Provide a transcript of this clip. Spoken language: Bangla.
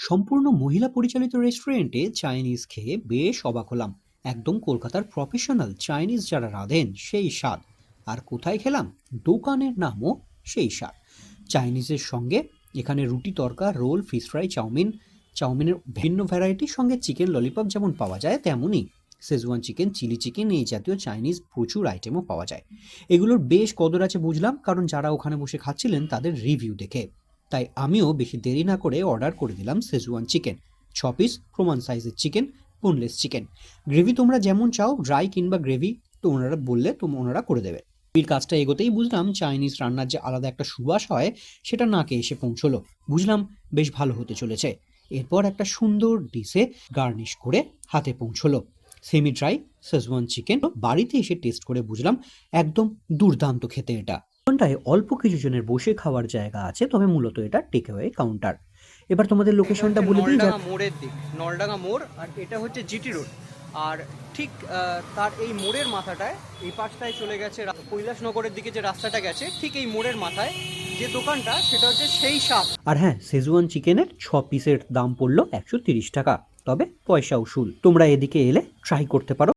সম্পূর্ণ মহিলা পরিচালিত রেস্টুরেন্টে চাইনিজ খেয়ে বেশ অবাক হলাম। একদম কলকাতার প্রফেশনাল চাইনিজ যারা রাঁধেন সেই স্বাদ। আর কোথায় খেলাম? দোকানের নামও সেই স্বাদ। চাইনিজের সঙ্গে এখানে রুটি তড়কা, রোল, ফিশ ফ্রাই, চাউমিনের ভিন্ন ভ্যারাইটির সঙ্গে চিকেন ললিপপ যেমন পাওয়া যায়, তেমনই শেজওয়ান চিকেন, চিলি চিকেন, এই জাতীয় চাইনিজ প্রচুর আইটেমও পাওয়া যায়। এগুলোর বেশ কদর আছে বুঝলাম, কারণ যারা ওখানে বসে খাচ্ছিলেন তাদের রিভিউ দেখে। তাই আমিও বেশি দেরি না করে অর্ডার করে দিলাম শেজওয়ান চিকেন, 6 পিস প্রমাণ সাইজের চিকেন, বোনলেস চিকেন। গ্রেভি তোমরা যেমন চাও, ড্রাই কিংবা গ্রেভি, তো ওনারা বললে ওনারা করে দেবে। এই কাজটা এগোতেই বুঝলাম চাইনিজ রান্নার যে আলাদা একটা সুবাস হয় সেটা নাকে এসে পৌঁছলো। বুঝলাম বেশ ভালো হতে চলেছে। এরপর একটা সুন্দর ডিশে গার্নিশ করে হাতে পৌঁছলো সেমি ড্রাই শেজওয়ান চিকেন। বাড়িতে এসে টেস্ট করে বুঝলাম একদম দুর্দান্ত খেতে এটা। দোকানটায় অল্প কিছু জনের বসে খাওয়ার জায়গা আছে, তবে মূলত এটা টেক অ্যাওয়ে কাউন্টার। এবার তোমাদের লোকেশনটা বলে দিই। নলডাঙ্গা মোড়ের দিক, নলডাঙ্গা মোড়, আর এটা হচ্ছে জিটি রোড। আর ঠিক তার এই মোড়ের মাথাটায় এই পাশটায় চলে গেছে কৈলাসনগরের দিকে যে রাস্তাটা গেছে, ঠিক এই মোড়ের মাথায় যে দোকানটা, সেটা হচ্ছে সেই স্বাদ। আর হ্যাঁ, শেজওয়ান চিকেনের 6 পিসের দাম পড়লো 130 টাকা, তবে পয়সা উসুল। তোমরা এদিকে এলে ট্রাই করতে পারো।